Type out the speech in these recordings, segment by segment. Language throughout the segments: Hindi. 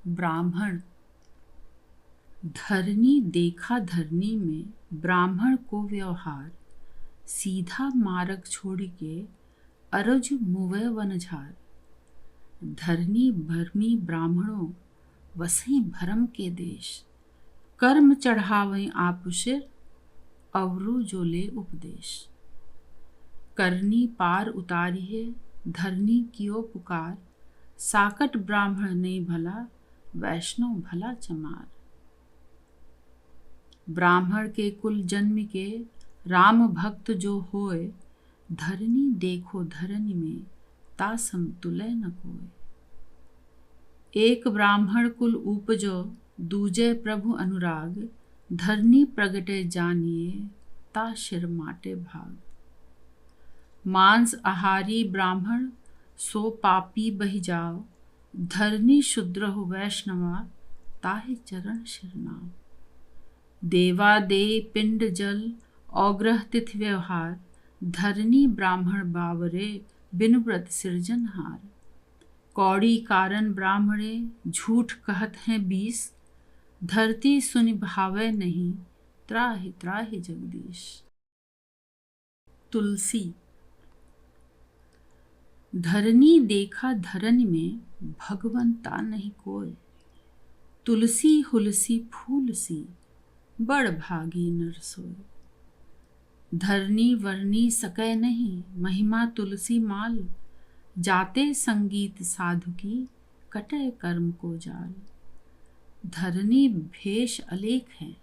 ब्राह्मण। धरनी देखा धरनी में ब्राह्मण को व्यवहार, सीधा मार्ग छोड़ के अरज मुवे वनझार। धरनी भरमी ब्राह्मणों वसई भरम के देश, कर्म चढ़ावें आप सिर अवरु जो ले उपदेश। करनी पार उतारिए धरनी कियो पुकार, साकट ब्राह्मण नहीं भला वैष्णव भला चमार। ब्राह्मण के कुल जन्म के राम भक्त जो होए, धरनी देखो धरनी में ता समतुल्य न कोय। एक ब्राह्मण कुल उपजो दूजे प्रभु अनुराग, धरनी प्रगटे जानिए ता शिर माटे भाग। मांस आहारी ब्राह्मण सो पापी बहि जाओ, धरनी शूद्र हो वैष्णवा ताहे चरण शिरनाव। देवा दे पिंड जल औग्रह तिथि व्यवहार, धरनी ब्राह्मण बावरे बिन व्रत सृजनहार। कौड़ी कारण ब्राह्मणे झूठ कहत हैं 20, धरती सुनि भावै नहीं त्राहि त्राहि जगदीश। तुलसी। धरनी देखा धरनी में भगवंता नहीं कोय, तुलसी हुलसी फूल सी बड़ भागी नर सोय। धरनी वर्णी सकै नहीं महिमा तुलसी माल, जाते संगीत साधु की कटय कर्म को जाल। धरनी भेष अलेख है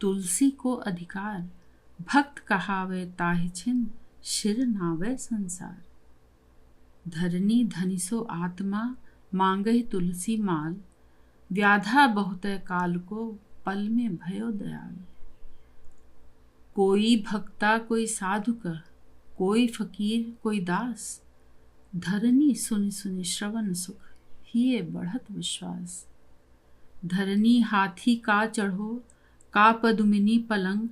तुलसी को अधिकार, भक्त कहावे ताहि छिन शिर नावे संसार। धरनी धनिसो आत्मा मांगहि तुलसी माल, व्याधा बहुत काल को पल में भयो दयाल। कोई भक्ता कोई साधु का, कोई फकीर कोई दास, धरनी सुनि सुनि श्रवण सुख हिये बढ़त विश्वास। धरनी हाथी का चढ़ो का पदुमिनी पलंग,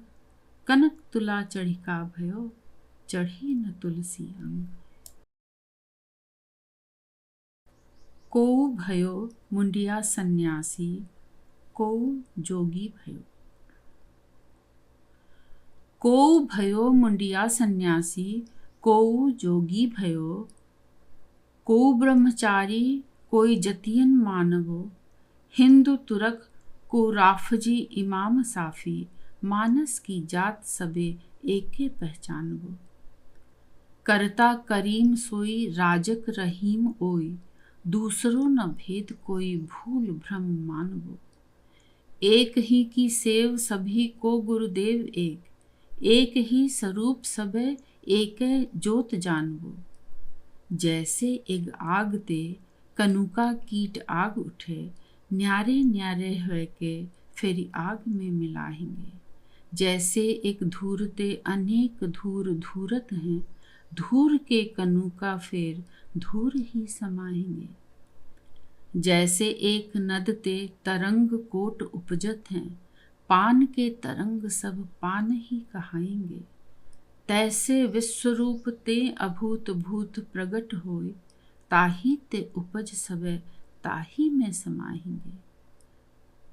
कनक तुला चढ़ी का भयो चढ़ी न तुलसी अंग। को भयो मुंडिया सन्यासी, को जोगी भयो। को भयो मुंडिया सन्यासी, को जोगी भयो। को ब्रह्मचारी कोई जतियन मानवो, हिंदू तुरक को राफजी इमाम साफी, मानस की जात सबे एके पहचानवो। करता करीम सोई राजक रहीम ओई, दूसरो न भेद कोई भूल भ्रम मानवो। एक ही की सेव सभी को गुरुदेव एक, एक ही स्वरूप सबे एकै जोत जानवो। जैसे एक आग ते कनुका कीट आग उठे, न्यारे न्यारे है के फिर आग में मिलाएंगे। जैसे एक धूर ते अनेक धूर धूरत हैं, धूर के कनुका फिर धूर ही समाएंगे। जैसे एक नद ते तरंग कोट उपजत हैं, पान के तरंग सब पान ही कहाएंगे। तैसे विश्वरूप ते अभूत भूत प्रगट होए, ताही ते उपज सबे ताही में समाएंगे।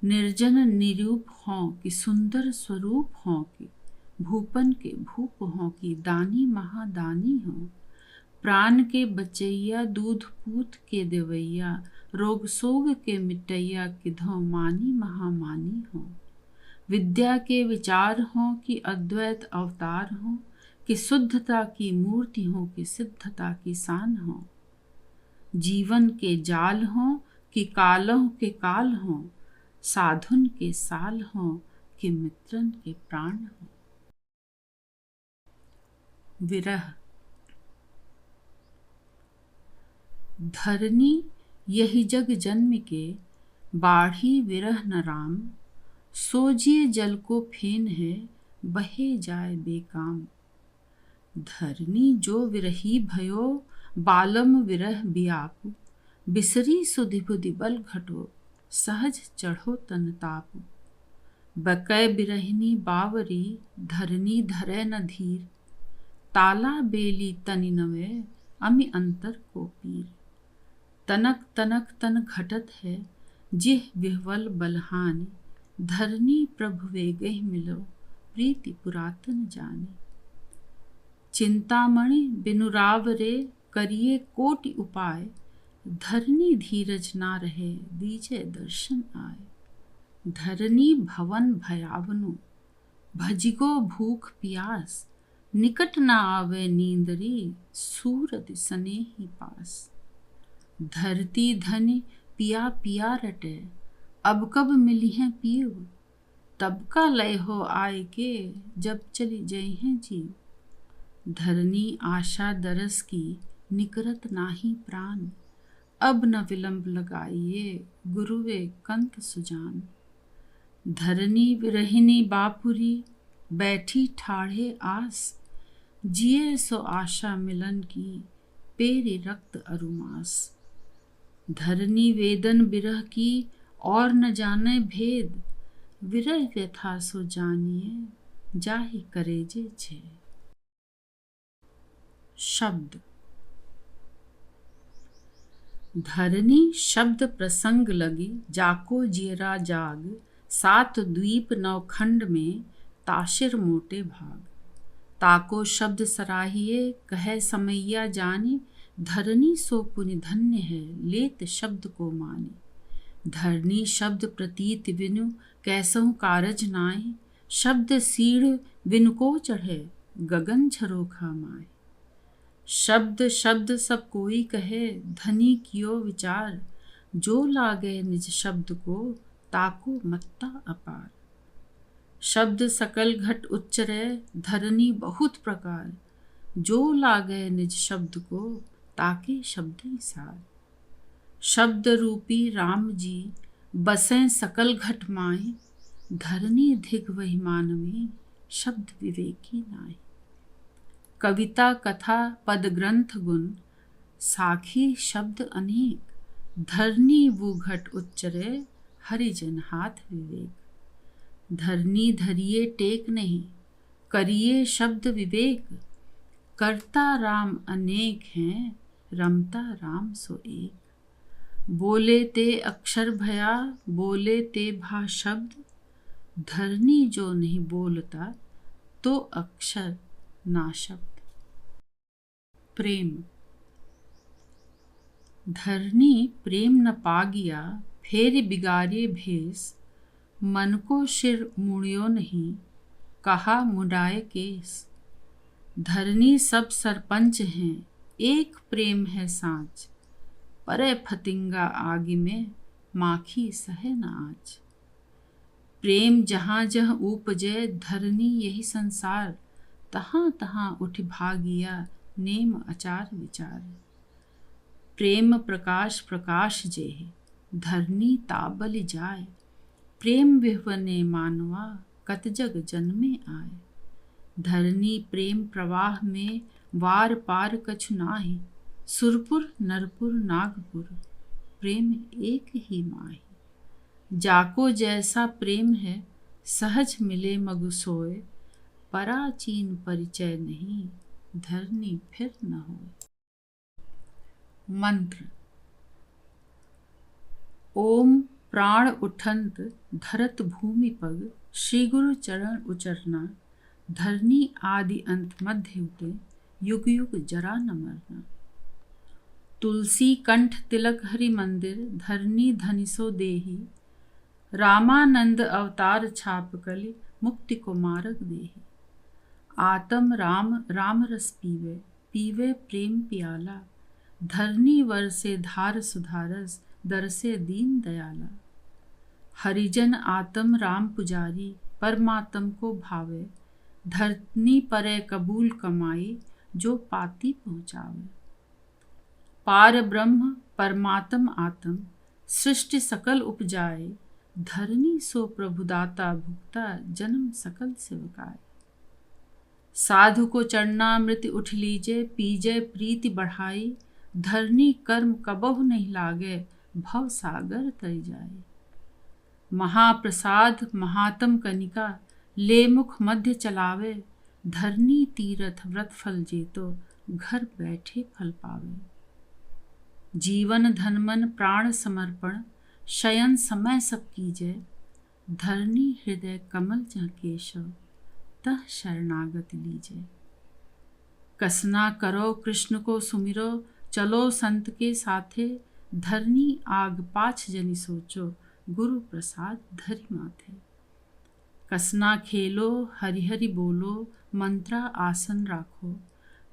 निर्जन निरूप हों कि सुंदर स्वरूप हों कि भूपन के भूप हों कि दानी महादानी हों। प्राण के बचैया दूध पूत के देवैया, रोग सोग के मिटैया किधो मानी महामानी हों। विद्या के विचार हों कि अद्वैत अवतार हों, कि शुद्धता की मूर्ति हो कि सिद्धता की शान हो। जीवन के जाल हों कि कालों के काल हों, साधुन के साल हों कि मित्रन के प्राण हों। विरह। धरनी यही जग जन्म के, बाढ़ी विरह न राम। सोजिए जल को फेन है, बहे जाए बेकाम। धरनी जो विरही भयो, बालम विरह बियाप। बिसरी सुधि बुधि बल घटो, सहज चढ़ो तन ताप। बकै बिरहिनी बावरी, धरनी धरै न धीर। ताला बेली तनि नवे, अमि अंतर को पीर। तनक तनक तन घटत है, जिह विह्वल बलहानि, धरनी प्रभु वे गहि मिलो, प्रीति पुरातन जाने। चिंतामणि बिनु राव रे, करिए कोटि उपाय, धरनी धीरज ना रहे, दीजे दर्शन आए। धरनी भवन भयावनु, भजिगो भूख पियास, निकट ना आवे नींदरी, सूरत स्नेही पास। धरती धनि पिया पिया रटे, अब कब मिली हैं पीव, तब का लय हो आए के, जब चली जई हैं जीव। धरनी आशा दरस की, निकरत नाही प्राण, अब न विलंब लगाइए, गुरुवे कंत सुजान। धरनी विरहिनी बापुरी, बैठी ठाढ़े आस, जिए सो आशा मिलन की, पेरे रक्त अरुमास। धरनी वेदन बिरह की, और न जाने भेद, विरह व्यथा सो जानिए, जाहि करेजे छेद। शब्द। धरनी शब्द प्रसंग लगी, जाको जियरा जाग, सात द्वीप नवखंड में, ताशिर मोटे भाग। ताको शब्द सराहिए, कहे समैया जाने, धरनी सो पुनि धन्य है, लेत शब्द को माने। धरनी शब्द प्रतीत बिनु, कैसहु कारज नाय, शब्द सीढ़ बिनु को चढ़े, गगन झरोखा माय। शब्द शब्द सब कोई कहे, धनी कियो विचार, जो लागे निज शब्द को, ताको मत्ता अपार। शब्द सकल घट उच्चरे, धरनी बहुत प्रकार, जो लागे निज शब्द को, ताके शब्द सार। शब्द रूपी राम जी, बसें सकल घट माए, धरनी धिग वही मानवी, शब्द विवेकी नाय। कविता कथा पद ग्रंथ गुण, साखी शब्द अनेक, धरनी वो घट उच्चरे, हरिजन हाथ विवेक। धरनी धरिए टेक नहीं, करिए शब्द विवेक, करता राम अनेक हैं, रमता राम सो एक। बोले ते अक्षर भया, बोले ते भा शब्द, धरनी जो नहीं बोलता, तो अक्षर ना शब्द। प्रेम। धरनी प्रेम न पागिया, फेर बिगाड़े भेस, मन को शिर मुड़ियो नहीं, कहा मुड़ाए केस। धरनी सब सरपंच हैं, एक प्रेम है सांच, परे फतिंगा आग में, माखी सहे न आँच। प्रेम जहाँ जहाँ उपजे, धरनी यही संसार, तहाँ तहाँ उठ भागिया, नेम आचार विचार। प्रेम प्रकाश प्रकाश जेहि, धरनी ताबल जाय, प्रेम विह्वने मानवा, कत जग जन्मे आए। धरनी प्रेम प्रवाह में, वार पार कछु नाहि, सुरपुर नरपुर नागपुर, प्रेम एक ही माही। जाको जैसा प्रेम है, सहज मिले मगु सोए, पराचीन परिचय नहीं, धरनी फिर न होए। मंत्र। ओम प्राण उठंत, धरत भूमि पग, श्री गुरु चरण उचरना, धरनी आदि अंत मध्य उते, युग युग जरा न मरना। तुलसी कंठ तिलक हरि मंदिर, धरनी धनिसो देही, रामानंद अवतार छाप कलि, मुक्ति को मार्ग देही। आत्म राम राम रस पीवे, पीवे प्रेम पियाला, धरनी वर से धार सुधारस, दर से दीन दयाला। हरिजन आत्म राम पुजारी, परमात्म को भावे, धरनी परे कबूल कमाई, जो पाती पहुँचावे। पार ब्रह्म परमात्म आत्म, सृष्टि सकल उपजाए, धरनी सो प्रभुदाता भुक्ता, जन्म सकल सेवकाय। साधु को चढ़ना मृत्यु उठ लीजे, पीजे प्रीति बढ़ाई, धरनी कर्म कबहु नहीं लागे, भव सागर तर जाए। महाप्रसाद महात्म कनिका, ले मुख मध्य चलावे, धरनी तीरथ व्रत फल जेतो, घर बैठे फल पावे। जीवन धन मन प्राण समर्पण, शयन समय सब कीजय, धरनी हृदय कमल जहाँ केशव, तह शरणागत लीजय। कसना करो कृष्ण को सुमिरो, चलो संत के साथे, धरनी आग पाछ जनि सोचो, गुरु प्रसाद धरि माथे। कसना खेलो हरि हरि बोलो, मंत्रा आसन राखो,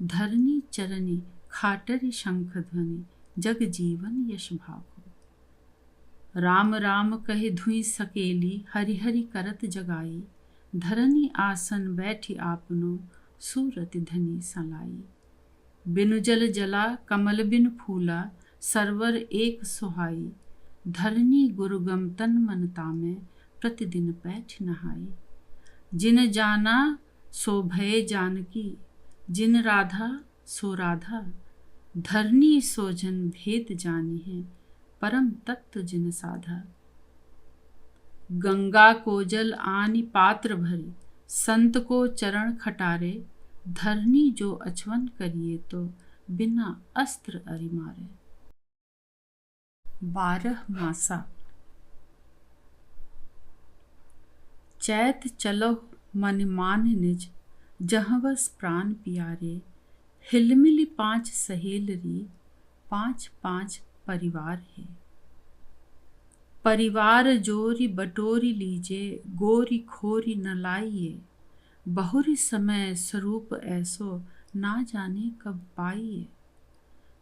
धरनी चरनी खाटरि शंख ध्वनि, जग जीवन यश भाखो। राम राम कहे धुई सकेली, हरि हरि करत जगाई, धरनी आसन बैठी आपनो, सूरति धनी सलाई। बिनु जल जला कमल बिन फूला, सरवर एक सुहाई, धरनी गुरुगम तन मन तामे, प्रतिदिन पैठ नहाई। जिन जाना सो भये जानकी, जिन राधा सो राधा, धरनी सो जन भेद जानी है, परम तत्व जिन साधा। गंगा को जल आनि पात्र भरी, संत को चरण खटारे, धरनी जो अचवन करिए तो, बिना अस्त्र अरि मारे। 12 मासा। चैत चलो मन मान निज, जहाँ बस प्राण प्यारे, हिलमिली 5 सहेलरी, 5 परिवार है। परिवार जोरी बटोरी लीजे, गोरी खोरी न लाइए, बहुरी समय स्वरूप ऐसो, ना जाने कब पाइए।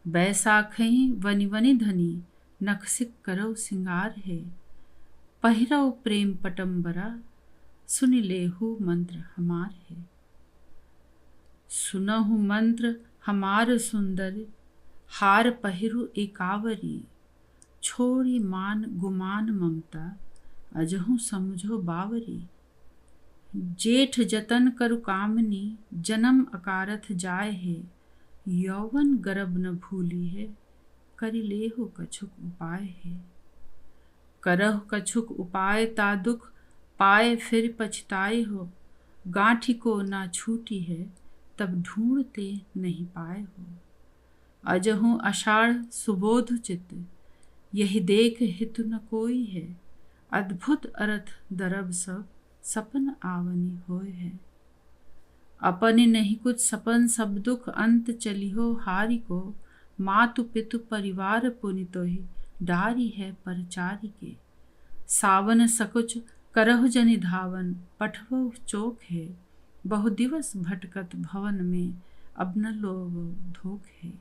बैसाखई वनि वनि धनी, नखसिक करो सिंगार है, पहिरौ प्रेम पटम्बरा, सुनि लेहु मंत्र हमार है। सुनहु मंत्र हमार सुंदर, हार पहिरु एकावरी, छोड़ी मान गुमान ममता, अजहु समझो बावरी। जेठ जतन करु कामनी, जन्म अकारथ जाय है, यौवन गर्भ न भूली है, करि लेहु कछुक उपाय है। करहु कछुक उपाय ता दुख, पाए फिर पछताए हो, गांठी को ना छूटी है, तब ढूंढते नहीं पाए हो। अजहु आषाढ़ सुबोध चित, यही देख हितु न कोई है, अद्भुत अर्थ दरब सब, सपन आवनी होय है। अपने नहीं कुछ सपन सब दुख, अंत चली हो हारी को, मातु पितु परिवार पुनितो ही, डारी है परचारी के। सावन सकुच करहु जनि धावन, पठवो चोक है, बहु दिवस भटकत भवन में, अब न लोव धोख है।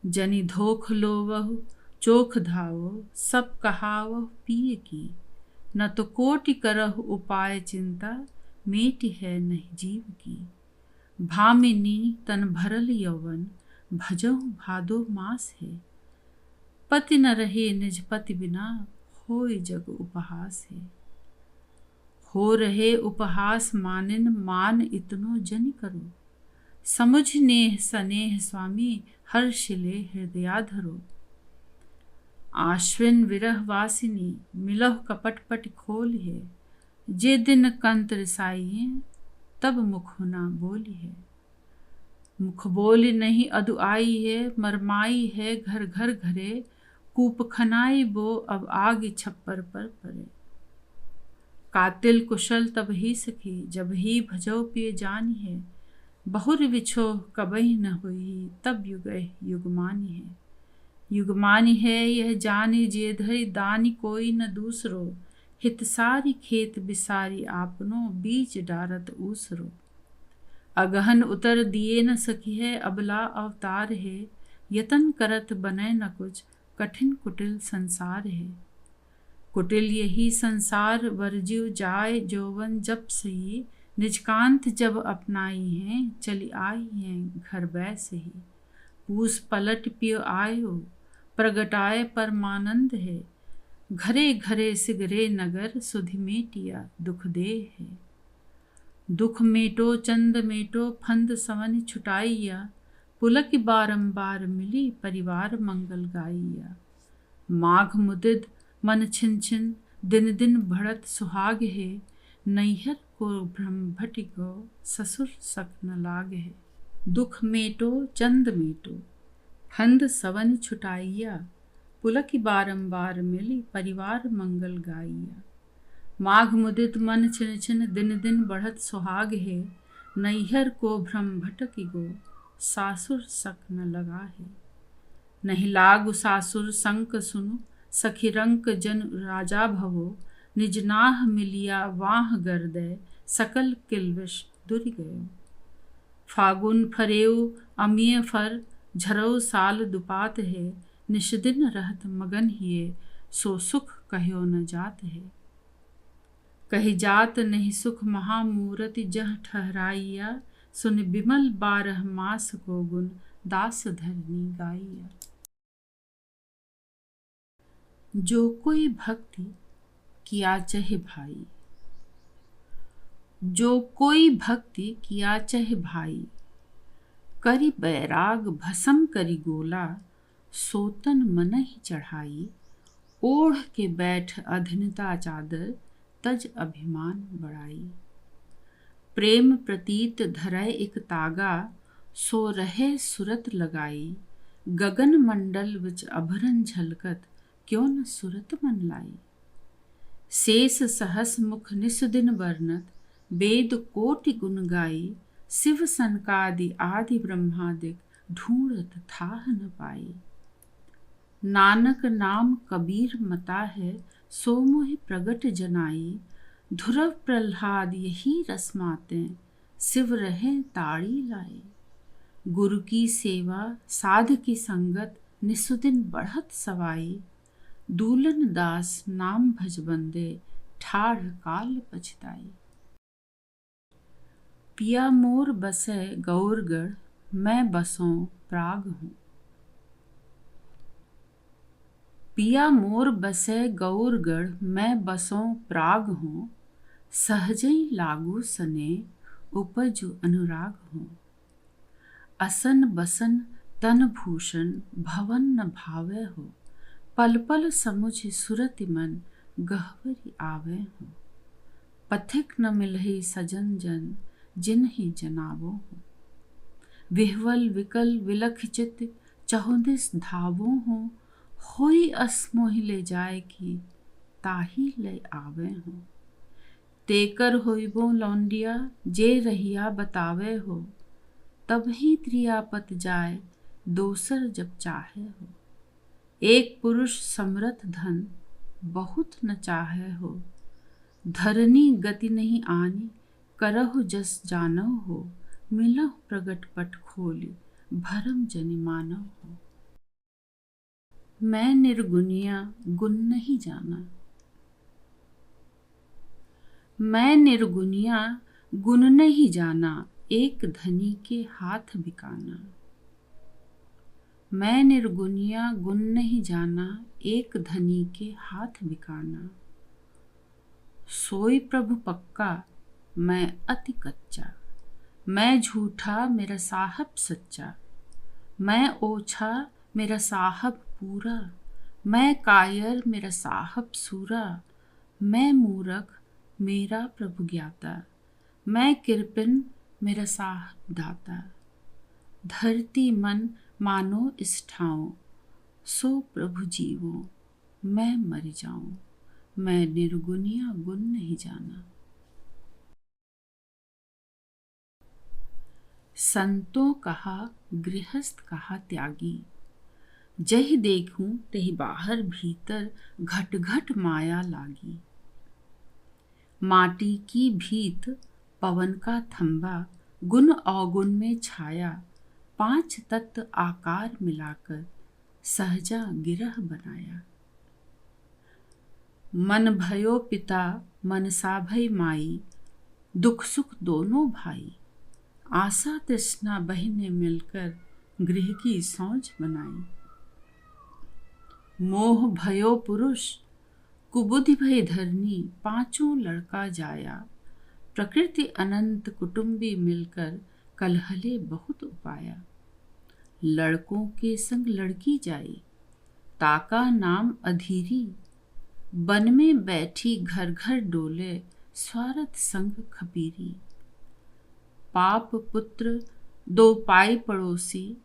जनि धोख लोवहु चोख धावो, सब कहावहु पिए की, न तो कोटि करहु उपाय चिंता, मेटि है नहीं जीव की। भामिनी तन भरल यौवन, भजहु भादो मास है, पति न रहे निज पति बिना, होय जग उपहास है। हो रहे उपहास मानिन, मान इतनो जनि करो, समुझ नेह सनेह स्वामी, हर्ष ले हृदया धरो। आश्विन विरह वासिनी, मिलहु कपट पट खोल है, जे दिन कंत रिसाई, तब मुख ना बोली है। मुख बोली नहीं अदु आई है, मरमाई है घर घर घरे, कूप खनाई बो अब आग छप्पर पर परे। कातिल कुशल तब ही सखी, जब ही भजो पिय जानी है, बहुर विछोह कबहि न हुई, तब युगह युगमानी है। युगमानी है यह जानी, जे धरि दानी कोई न दूसरो, हित सारी खेत बिसारी आपनो, बीच डारत ऊसरो। अगहन उतर दिए न सकी है, अबला अवतार है, यतन करत बनै न कुछ, कठिन कुटिल संसार है। कुटिल यही संसार वर्ज्यु जाय, जौवन जब सही, निजकांत जब अपनाई हैं, चली आई हैं घर बैस ही। पूस पलट पियो आयो, प्रगटाए परमानंद है, घरे घरे सिगरे नगर, सुधि मेटिया दुख दे है। दुख मेटो चंद मेटो, फंद सवन छुटाइया, पुलक बारंबार मिली, परिवार मंगल गाइया। माघ मुदिद मन छिन छिन, दिन दिन बढ़त सुहाग है, नैहर को भ्रम भटि गो, ससुर सख न लाग है। दुख मेटो चंद मेटो, फंद सवन छुटाइया, पुलकी बारंबार मिली परिवार मंगल गाइया। माघ मुदित मन छिन छिन दिन दिन बढ़त सुहाग है। नैहर को भ्रम भटकी गो सासुर सक न लगा है। नहीं लागु सासुर संक सुनु सखी रंक जन राजा भवो। निज नाह मिलिया वाह गर्दय सकल किलविश दुरि गयो। फागुन फरेऊ अमिय फर झरऊ साल दुपात है। निष्दिन रहत मगन हिए सो सुख कह्यो न जात है। कही जात नहीं सुख महामूरति जह ठहराइया। सुन बिमल 12 मास को गुण दास धरनी गाइया। जो कोई भक्ति किया चाहे भाई, जो कोई भक्ति किया चाहे भाई। करी बैराग भसम करी गोला, सोतन मन ही चढ़ाई। ओढ़ के बैठ अधीनता चादर, तज अभिमान बढ़ाई। प्रेम प्रतीत धरय एक तागा, सो रहे सुरत लगाई। गगन मंडल विच अभरन झलकत, क्यों न सुरत मन लाई। शेष सहस मुख निस्दिन वर्णत, वेद कोटि गुण गाई। शिव सनकादि आदि ब्रह्मादिक, ढूंढत थाह न पाई। नानक नाम कबीर मता है, सो मोहि प्रगट जनाई। ध्रुव प्रह्लाद यही रसमाते, शिव रहे ताड़ी लाए। गुरु की सेवा साध की संगत, निस्दिन बढ़त सवाई। दूलन दास नाम भज बंदे, ठाढ़ काल पछताई। पिया मोर बसै गौरगढ़, मैं बसों प्राग हूँ। पिया मोर बसै गौरगढ़, मैं बसों प्राग हूँ। सहजई लागू सने, उपजु अनुराग हूँ। असन बसन तन भूषण, भवन न भावे हो। पल पल समुझ सुरति मन, गहवरी आवे हूँ। पथिक न मिलहि सजन जन, जिन्हि जनावो हूँ। विह्वल विकल विलख चित, चहुदिस धावो हूँ। होई अस मोहि ले जाए की, ताही ले आवे हूँ। तेकर होइबो लौंडिया, जे रहिया बतावे हो। तबहि त्रियापत जाय, दोसर जब चाहे हो। एक पुरुष समरथ धन, बहुत न चाहे हो। धरनी गति नहीं आनी, करहु जस जानव हो। मिलहु प्रगट पट खोली, भरम जनि मानव हो। मैं निर्गुनिया गुण नहीं जाना। मैं निर्गुनिया गुण नहीं जाना, एक धनी के हाथ बिकाना। मैं निर्गुनिया गुण नहीं जाना, एक धनी के हाथ बिकाना। सोई प्रभु पक्का, मैं अति कच्चा। मैं झूठा, मेरा साहब सच्चा। मैं ओछा, मेरा साहब पूरा। मैं कायर, मेरा साहब सूरा। मैं मूरख, मेरा प्रभु ज्ञाता। मैं कृपण, मेरा साहब दाता। धरती मन मानो इस ठाऊं, सो प्रभु जीवो, मैं मर जाऊं। मैं निर्गुनिया गुण नहीं जाना। संतों कहा गृहस्थ कहा त्यागी। जहि देखूं तहि बाहर भीतर, घट घट माया लागी। माटी की भीत पवन का थंबा, गुण अवगुण में छाया। 5 तत्व आकार मिलाकर, सहजा गिरह बनाया। मन भयो पिता, मनसा भई माई। दुख सुख दोनों भाई। आशा तृष्णा बहिने मिलकर, गृह की सौंच बनाई। मोह भयो पुरुष, कुबुद्धि भई धरनी। 5 लड़का जाया। प्रकृति अनंत कुटुंबी मिलकर, कलहले बहुत उपाया। लड़कों के संग लड़की जाई, ताका नाम अधीरी। वन में बैठी घर घर डोले, स्वार्थ संग खपीरी। पाप पुत्र 2 पाई पड़ोसी,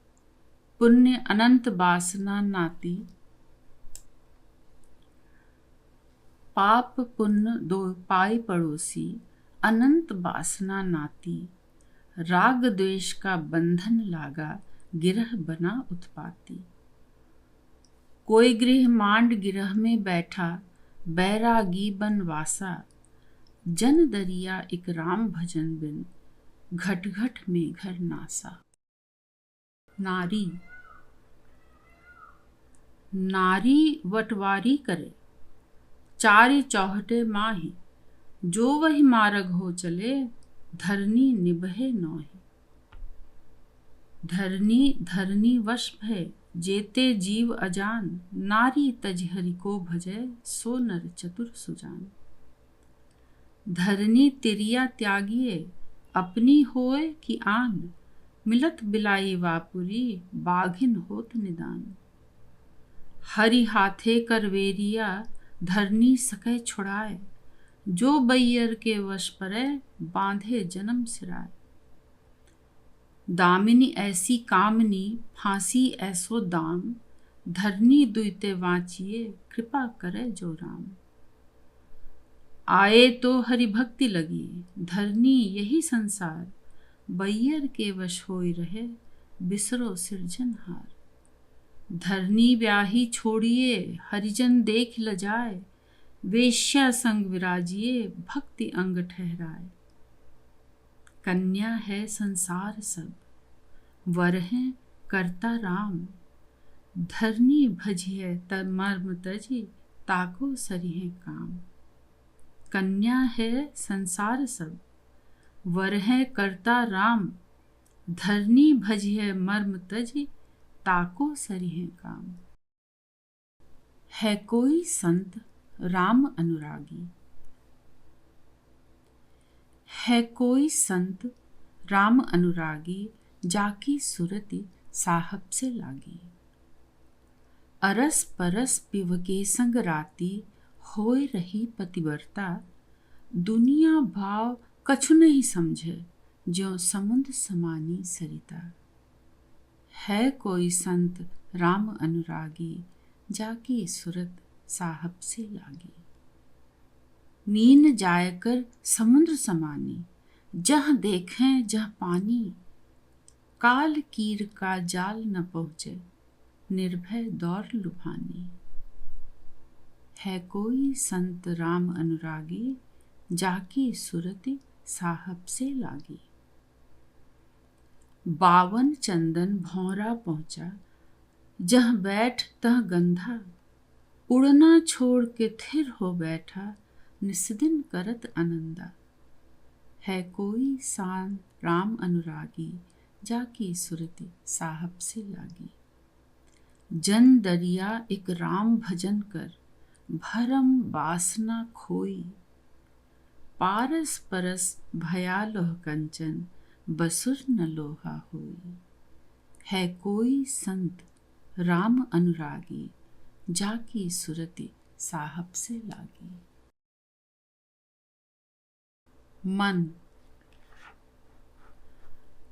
पुण्य अनंत वासना नाती। पाप पुण्य दो पाई पड़ोसी, अनंत वासना नाती। राग द्वेष का बंधन लागा, गिरह बना उत्पाती। कोई गृह मांड गिरह में बैठा, बैरागी बनवासा। जन दरिया एक राम भजन बिन, घट घट में घर नासा। नारी नारी वटवारी करे, चारि चौहटे माही। जो वही मार्ग हो चले, धरनी निभे नौही। धरनी वश भय, जेते जीव अजान। नारी तज हरि को भजय, सो नर चतुर सुजान। धरनी तिरिया त्यागिए, अपनी होय कि आन। मिलत बिलाई वापुरी, बाघिन होत निदान। हरि हाथे करवेरिया, धरनी सकै छुड़ाए। जो बैयर के वश परै, बांधे जन्म सिराए। दामिनी ऐसी कामनी, फांसी ऐसो दाम। धरनी दुइते वांचिए, कृपा करे जो राम। आए तो हरि भक्ति लगी, धरनी यही संसार। बैयर के वश होई रहे, बिसरो सिरजनहार। धरनी ब्याही छोड़िए, हरिजन देख लजाए। वेश्या संग विराजिए, भक्ति अंग ठहराए। कन्या है संसार सब, वर है करता राम। धरनी भजिए मर्म तजी, ताको सरिहे काम। कन्या है संसार सब, वर है करता राम। धरनी भजिए मर्म तजी, ताको सरिहे काम। है कोई संत राम अनुरागी। है कोई संत राम अनुरागी, जाकी सुरति साहब से लागी। अरस परस पिवके संग राती, होय रही पतिव्रता। दुनिया भाव कछु नहीं समझे, ज्यों समुद्र समानी सरिता। है कोई संत राम अनुरागी, जाकी सुरत साहब से लागी। मीन जायकर समुद्र समानी, जहाँ देखें जहाँ पानी। काल कीर का जाल न पहुँचे, निर्भय दौर लुभानी। है कोई संत राम अनुरागी, जाकी सुरति साहब से लागी। 52 चंदन भौरा पहुँचा, जहाँ बैठ तह गंधा। उड़ना छोड़ के थिर हो बैठा, निस्दिन करत आनंदा। है कोई सान राम अनुरागी, जाकी सुरति साहब से लागी। जन दरिया एक राम भजन कर, भरम वासना खोई। पारस परस भया लोह कंचन, बसुर न लोहा होई। है कोई संत राम अनुरागी, जाकी सुरति साहब से लागी। मन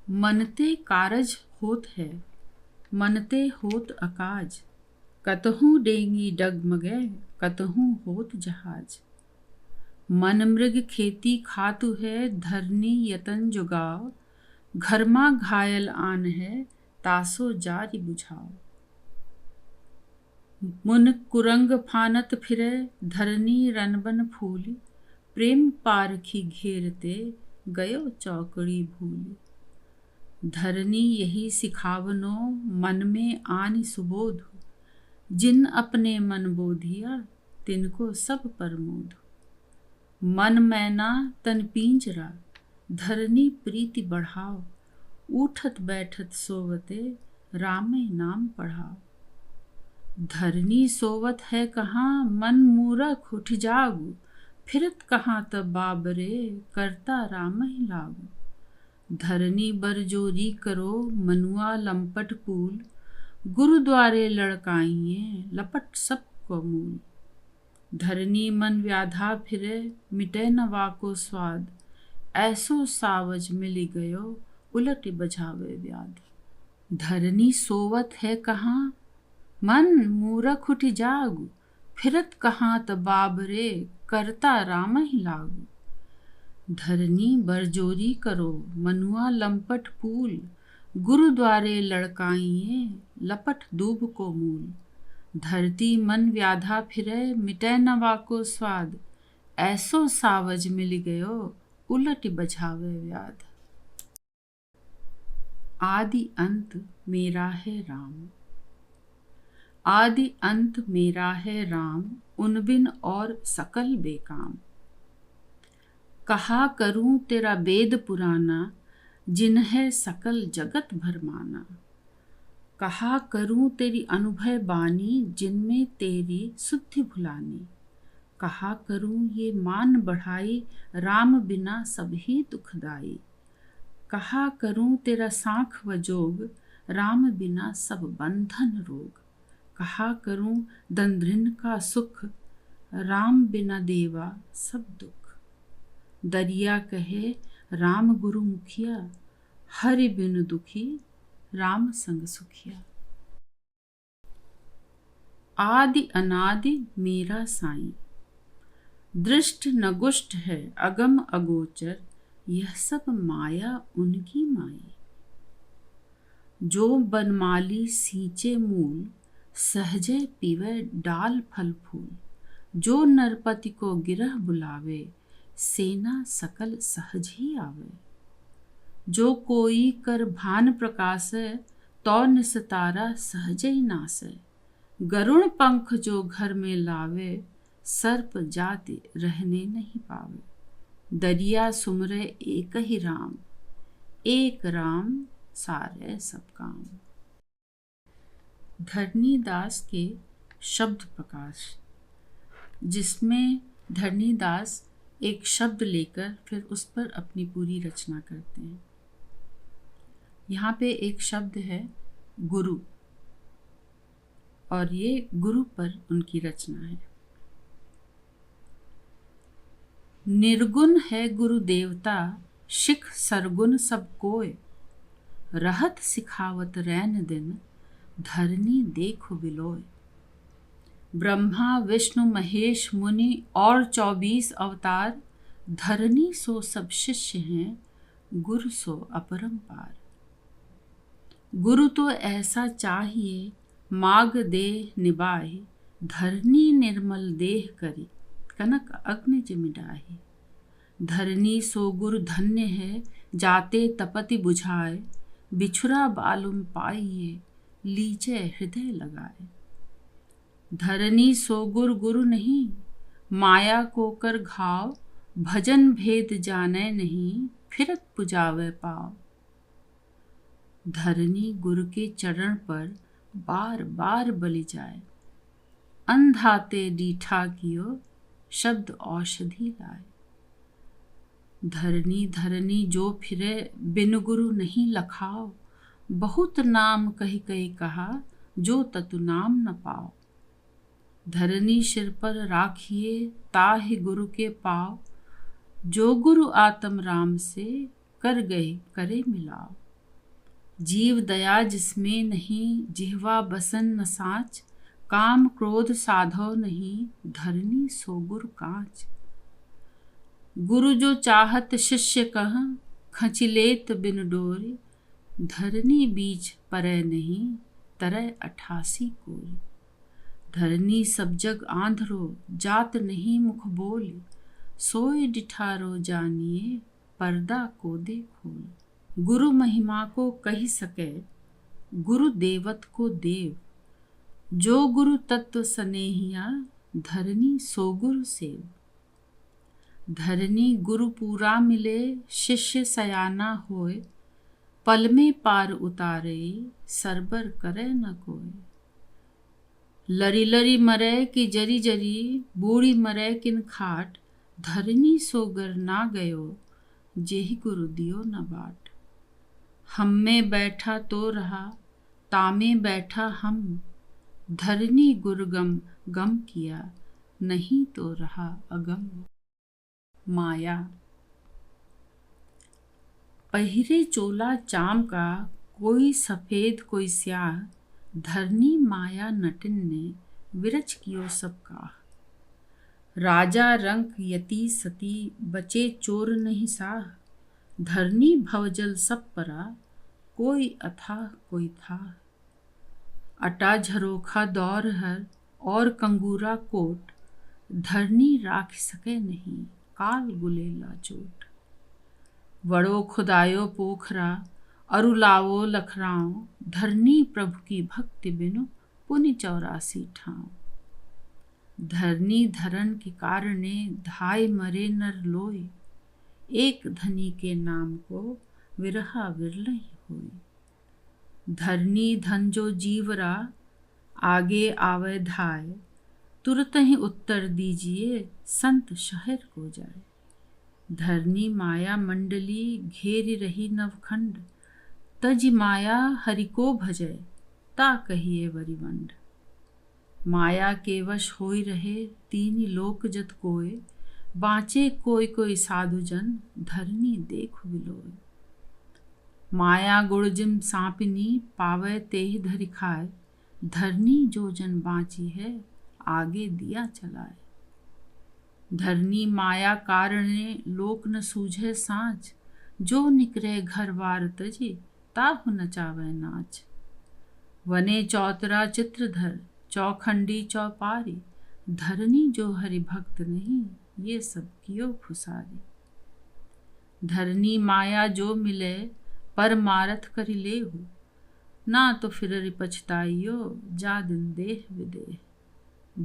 मनते कारज होत है, मनते होत अकाज। कतहूँ डेंगी डगमगे, कतहूँ होत जहाज। मन मृग खेती खातु है, धरनी यतन जुगाओ। घरमा घायल आन है, तासो जारी बुझाओ। मुन कुरंग फानत फिरे, धरनी रनबन फूली। प्रेम पारखी घेरते, गयो चौकड़ी भूली। धरनी यही सिखावनो, मन में आनि सुबोध। जिन अपने मन बोधिया, तिनको सब प्रमोद। मन मैना तन पींजरा, धरनी प्रीति बढ़ाओ। उठत बैठत सोवते, रामे नाम पढ़ाओ। धरनी सोवत है कहाँ, मन मूरख उठ जागु। फिरत कहाँ तब बाबरे, करता राम ही लागु। धरनी बरजोरी करो, मनुआ लंपट कूल। गुरुद्वारे लड़काइए, लपट सब को मूल। धरनी मन व्याधा फिरे, मिटे न वाको स्वाद। ऐसो सावज मिली गयो, उलट बझावे व्याध। धरनी सोवत है कहाँ, मन मूरख उठ जागु। फिरत कहाँ तबाबरे करता राम ही लागू। धरनी बरजोरी करो मनुआ लंपट पूल, गुरुद्वारे लड़काइए लपट दूब को मूल। धरती मन व्याधा फिरे मिटै नवा को स्वाद, ऐसो सावज मिल गयो उलट बझावे व्याध। आदि अंत मेरा है राम, आदि अंत मेरा है राम, उन बिन और सकल बेकाम। कहा करूं तेरा वेद पुराना, जिन्हें सकल जगत भर माना। कहा करूं तेरी अनुभय बानी, जिनमें तेरी सुद्धि भुलानी। कहा करूं ये मान बढ़ाई, राम बिना सभी दुखदाई। कहा करूं तेरा साख व जोग, राम बिना सब बंधन रोग। कहा करूं दंद्रिन का सुख, राम बिना देवा सब दुख। दरिया कहे राम गुरु मुखिया, हरि बिनु दुखी राम संग सुखिया। आदि अनादि मेरा साईं, दृष्ट नगुष्ट है अगम अगोचर, यह सब माया उनकी माई। जो बनमाली सींचे मूल, सहजे पीवे डाल फल फूल। जो नरपति को गिरह बुलावे, सेना सकल सहज ही आवे। जो कोई कर भान प्रकाशे, तो निस्तारा सहज ही नासे। गरुण पंख जो घर में लावे, सर्प जाति रहने नहीं पावे। दरिया सुमरे एक ही राम, एक राम सारे सब काम। धरणीदास के शब्द प्रकाश, जिसमें धरणीदास एक शब्द लेकर फिर उस पर अपनी पूरी रचना करते हैं। यहाँ पे एक शब्द है गुरु, और ये गुरु पर उनकी रचना है। निर्गुण है गुरु देवता, शिख सरगुण सब कोय। रहत सिखावत रैन दिन, धरनी देखो बिलोय। ब्रह्मा विष्णु महेश मुनि और 24 अवतार, धरनी सो सब शिष्य हैं, गुरु सो अपरंपार। गुरु तो ऐसा चाहिए, माग देह निभाए। धरनी निर्मल देह करी, कनक अग्नि जिमिडाहे। धरनी सो गुरु धन्य है, जाते तपति बुझाए। बिछुरा बालुम पाइए, लीचे हृदय लगाए। धरनी सो गुरु गुरु नहीं, माया को कर घाव। भजन भेद जाने नहीं, फिरत पुजावे पाव। धरनी गुरु के चरण पर बार बार बलि जाए। अंधाते डीठा कियो, शब्द औषधि लाए। धरनी धरनी जो फिरे, बिन गुरु नहीं लखाओ। बहुत नाम कही कही कहा, जो ततु नाम न पाओ। धरनी सिर पर राखिए, ताहि गुरु के पाव। जो गुरु आत्म राम से, कर गए करे मिलाओ। जीव दया जिसमें नहीं, जिह्वा बसन न साच। काम क्रोध साधो नहीं, धरनी सो गुरु कांच। गुरु जो चाहत शिष्य कह, खचिलेत बिन डोरी। धरनी बीच परै नहीं, तरह 88 कोरी। धरनी सब जग आंधरो, जात नहीं मुख बोल। सोई डिठारो जानिए, पर्दा को दे खोल। गुरु महिमा को कही सके, गुरु देवत को देव। जो गुरु तत्व स्नेहिया, धरनी सो गुरु सेव। धरनी गुरु पूरा मिले, शिष्य सयाना होए। पल में पार उतारे, सरबर करे न कोई। लरी लरी मरे कि जरी जरी, बूढ़ी मरे किन खाट। धरनी सोगर ना गयो, जेहि गुरु दियो न बाट। हम में बैठा तो रहा, तामे बैठा हम। धरनी गुरुगम गम किया, नहीं तो रहा अगम। माया पहिरे चोला चाम का, कोई सफेद कोई स्याह। धरनी माया नटिन ने, विरच कियो सबका। राजा रंक यति सती बचे चोर नहीं साह। धरनी भवजल सब परा कोई अथाह कोई था। अटा झरोखा दौर हर और कंगूरा कोट। धरनी राख सके नहीं काल गुलेला चोट। वड़ो खुदायो पोखरा अरुलावो लखराओ। धरनी प्रभु की भक्ति बिनु पुनि 84 ठाव। धरनी धरन के कारणे धाय मरे नर लोई। एक धनी के नाम को विरहा विरलई होई। धरनी धन जो जीवरा आगे आवे धाय। तुरत ही उत्तर दीजिए संत शहर को जाए। धरनी माया मंडली घेरी रही नवखंड। तज माया हरि को भजय ता कहिए वरिवंड। माया के वश होई रहे तीन लोक जत कोय। बाँचे कोई कोई साधुजन धरनी देख बिलोय। माया गुण जिम सांपिनी पावे तेह धरि खाए। धरनी जो जन बाँची है आगे दिया चलाए। धरनी माया कारणे लोक न सूझे साँच। जो निकरे घर बार तजी ताहु नचावे नाच। वने चौतरा चित्रधर चौखंडी चौपारी। धरनी जो हरि भक्त नहीं ये सब कियो फुसारी। धरनी माया जो मिले पर मारथ करि लेहु। ना तो फिर पछताइयो जा दिन देह विदेह।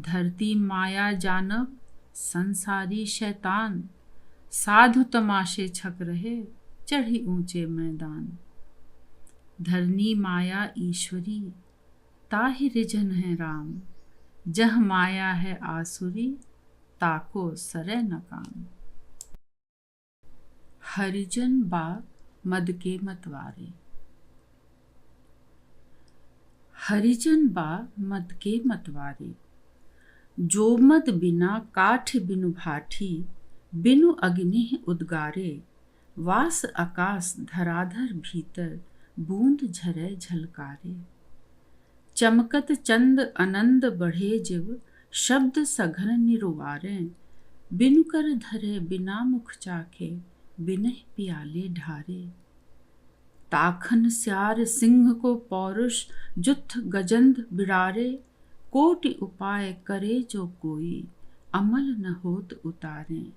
धरती माया जानब संसारी शैतान। साधु तमाशे छक रहे चढ़ी ऊंचे मैदान। धरनी माया ईश्वरी ताहि रिजन है राम। जह माया है आसुरी ताको सरे न काम। हरिजन बा मद के मतवारे। हरिजन बा मद के मतवारे। जो मद बिना काठ बिनु भाठी। बिनु अग्नि उद्गारे। वास आकाश धराधर भीतर बूंद झरे झलकारे। चमकत चंद आनंद बढ़े जिव शब्द सघन निरुवारे। बिनु कर धरे बिना मुख चाखे बिनह पियाले ढारे। ताखन स्यार सिंह को पौरुष जुथ गजंद बिरारे। कोटि उपाय करे जो कोई अमल न होत उतारे।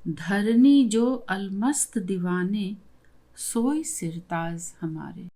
धरनी जो अलमस्त दीवाने सोई सिरताज हमारे।